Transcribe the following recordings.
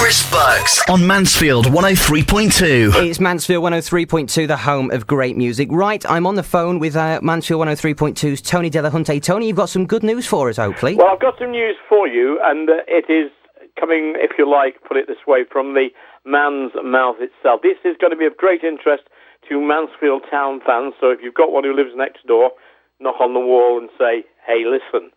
Chris Birks on Mansfield 103.2. It's Mansfield 103.2, the home of great music. Right, I'm on the phone with Mansfield 103.2's Tony Delahunty. Tony, you've got some good news for us, hopefully. Well, I've got some news for you, and it is coming, if you like, put it this way, from the man's mouth itself. This is going to be of great interest to Mansfield Town fans, so if you've got one who lives next door, knock on the wall and say, hey, listen.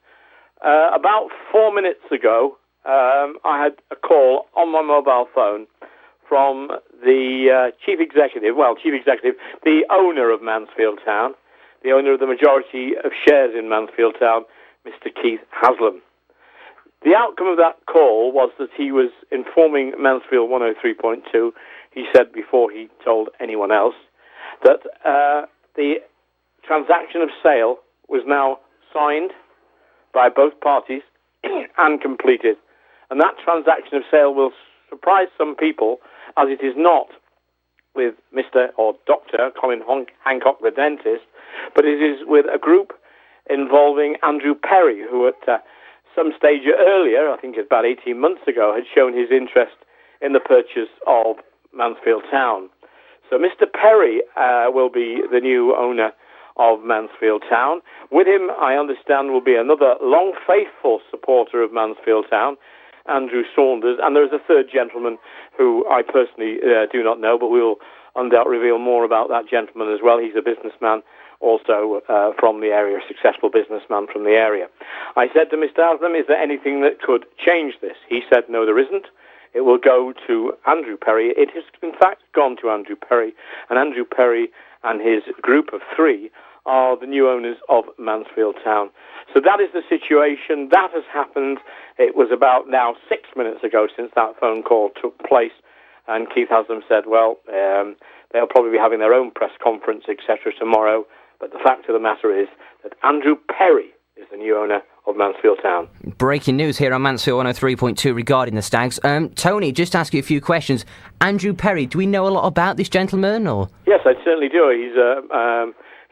About 4 minutes ago, I had a call on my mobile phone from the chief executive, the owner of Mansfield Town, the owner of the majority of shares in Mansfield Town, Mr. Keith Haslam. The outcome of that call was that he was informing Mansfield 103.2, he said before he told anyone else, that the transaction of sale was now signed by both parties and completed. And that transaction of sale will surprise some people, as it is not with Mr. or Dr. Colin Hancock, the dentist, but it is with a group involving Andrew Perry, who at some stage earlier, I think it's about 18 months ago, had shown his interest in the purchase of Mansfield Town. So Mr. Perry will be the new owner of Mansfield Town. With him, I understand, will be another long, faithful supporter of Mansfield Town, Andrew Saunders, and there is a third gentleman who I personally do not know, but we will undoubtedly reveal more about that gentleman as well. He's a businessman also from the area, a successful businessman from the area. I said to Mr. Haslam, is there anything that could change this? He said, no, there isn't. It will go to Andrew Perry. It has, in fact, gone to Andrew Perry, and Andrew Perry and his group of three are the new owners of Mansfield Town. So that is the situation. That has happened. It was about now 6 minutes ago since that phone call took place, and Keith Haslam said, well, they'll probably be having their own press conference, etc., tomorrow, but the fact of the matter is that Andrew Perry is the new owner of Mansfield Town. Breaking news here on Mansfield 103.2 regarding the Stags. Tony, just ask you a few questions. Andrew Perry, do we know a lot about this gentleman? Or? Yes, I certainly do.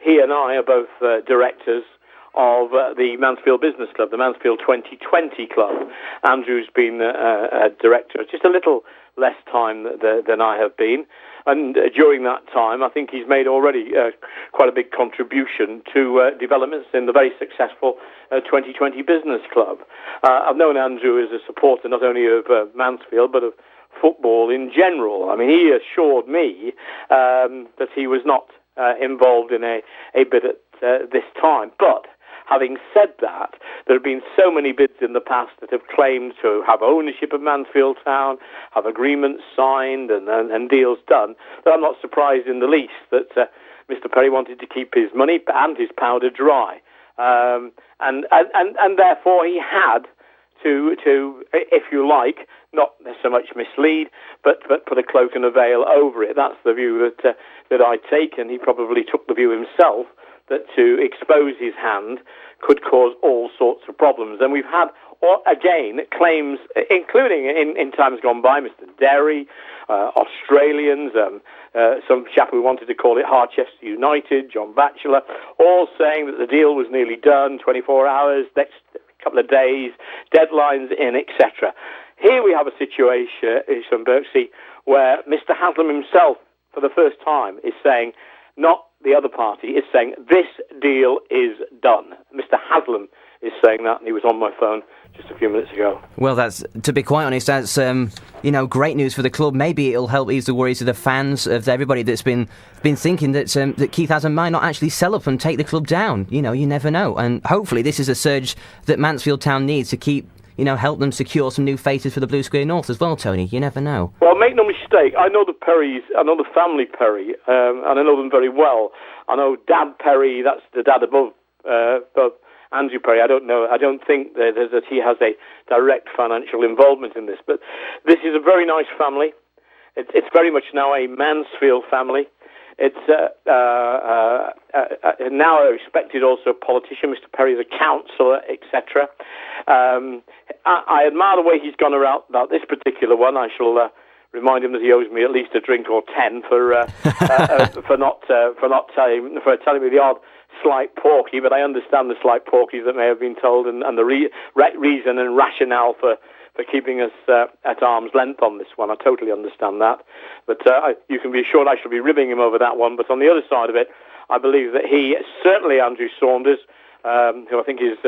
He and I are both directors of the Mansfield Business Club, the Mansfield 2020 Club. Andrew's been a director just a little less time than I have been. And during that time, I think he's made already quite a big contribution to developments in the very successful 2020 Business Club. I've known Andrew as a supporter not only of Mansfield, but of football in general. I mean, he assured me that he was not involved in a bid at this time. But having said that, there have been so many bids in the past that have claimed to have ownership of Mansfield Town, have agreements signed and deals done, that I'm not surprised in the least that Mr. Perry wanted to keep his money and his powder dry. And therefore he had to, if you like, not so much mislead, but put a cloak and a veil over it. That's the view that I take, and he probably took the view himself that to expose his hand could cause all sorts of problems. And we've had, again, claims, including in times gone by, Mr. Derry, Australians, some chap who wanted to call it Harchester United, John Batchelor, all saying that the deal was nearly done, 24 hours, next couple of days, deadlines in, etc. Here we have a situation, Birksy, where Mr. Haslam himself, for the first time, is saying, not the other party, is saying, this deal is done. Mr. Haslam is saying that, and he was on my phone just a few minutes ago. Well, that's, to be quite honest, that's great news for the club. Maybe it'll help ease the worries of the fans, of everybody that's been thinking that Keith Haslam might not actually sell up and take the club down. You never know. And hopefully this is a surge that Mansfield Town needs to keep, help them secure some new faces for the Blue Square North as well, Tony. You never know. Well, make no mistake, I know the Perrys, I know the family Perry, and I know them very well. I know Dad Perry, that's the dad above Andrew Perry. I don't think that he has a direct financial involvement in this, but this is a very nice family. It's very much now a Mansfield family. It's now a respected also politician. Mr. Perry is a councillor, etc. I admire the way he's gone about this particular one. I shall remind him that he owes me at least a drink or 10 for telling me the odd slight porky. But I understand the slight porkies that may have been told and the reason and rationale for keeping us at arm's length on this one. I totally understand that. But you can be assured I shall be ribbing him over that one. But on the other side of it, I believe that he, certainly Andrew Saunders, who I think is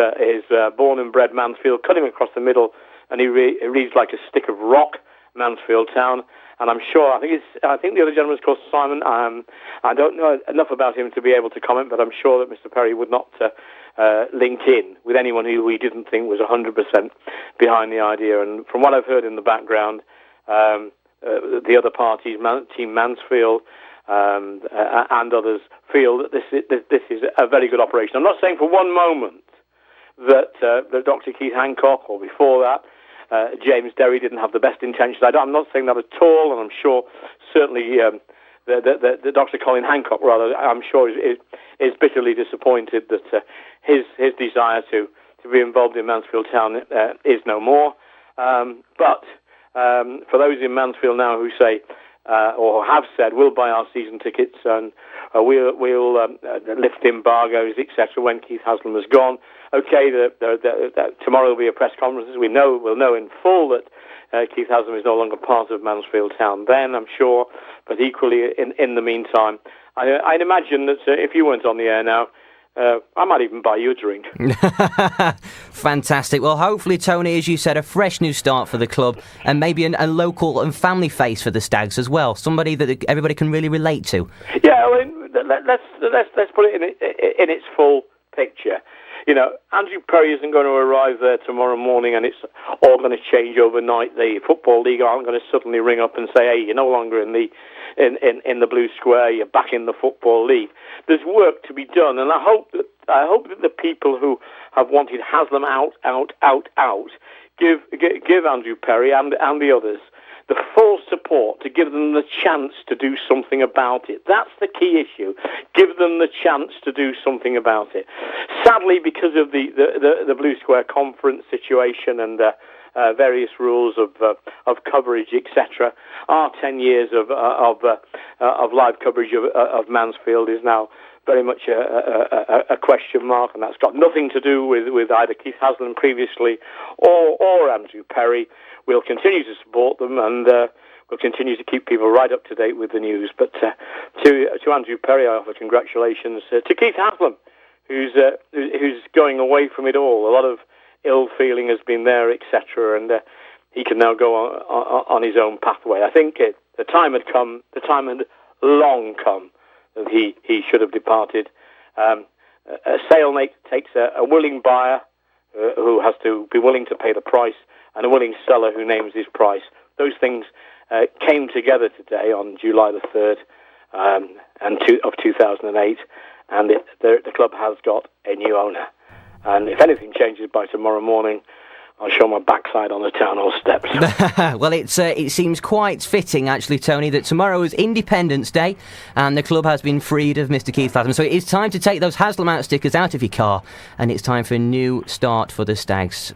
born and bred Mansfield, cut him across the middle, and he reads like a stick of rock, Mansfield Town. And I'm sure, I think the other gentleman's called Simon. I don't know enough about him to be able to comment, but I'm sure that Mr. Perry would not link in with anyone who he didn't think was 100% behind the idea. And from what I've heard in the background, the other parties, Team Mansfield and others, feel that this is a very good operation. I'm not saying for one moment that Dr. Keith Hancock, or before that, James Derry, didn't have the best intentions. I'm not saying that at all, and I'm sure certainly the Dr. Colin Hancock, rather, I'm sure is bitterly disappointed that his desire to be involved in Mansfield Town is no more. But for those in Mansfield now who say, or have said, we'll buy our season tickets and we'll lift embargoes, etc., when Keith Haslam has gone. Okay, tomorrow will be a press conference. We'll know in full that Keith Haslam is no longer part of Mansfield Town then, I'm sure. But equally, in the meantime, I'd imagine that if you weren't on the air now, I might even buy you a drink. Fantastic. Well, hopefully, Tony, as you said, a fresh new start for the club, and maybe a local and family face for the Stags as well. Somebody that everybody can really relate to. Yeah, I mean, let's put it in its full picture. You know, Andrew Perry isn't going to arrive there tomorrow morning and it's all going to change overnight. The Football League aren't going to suddenly ring up and say, hey, you're no longer in the Blue Square, you're back in the Football League. There's work to be done, and I hope that the people who have wanted Haslam out, give Andrew Perry and the others the full support to give them the chance to do something about it. That's the key issue. Give them the chance to do something about it. Sadly, because of the Blue Square Conference situation and various rules of coverage, etc., our 10 years of live coverage of Mansfield is now very much a question mark, and that's got nothing to do with either Keith Haslam previously or Andrew Perry. We'll continue to support them, and we'll continue to keep people right up to date with the news. But to Andrew Perry, I offer congratulations. To Keith Haslam, who's going away from it all. A lot of ill feeling has been there, etc., and he can now go on his own pathway. I think the time had come. The time had long come that he should have departed. A stalemate takes a willing buyer who has to be willing to pay the price, and a willing seller who names his price. Those things came together today on July the 3rd of 2008, and the club has got a new owner. And if anything changes by tomorrow morning, I'll show my backside on the town hall steps. Well, it seems quite fitting, actually, Tony, that tomorrow is Independence Day and the club has been freed of Mr. Keith Haslam. So it's time to take those Haslam out stickers out of your car, and it's time for a new start for the Stags.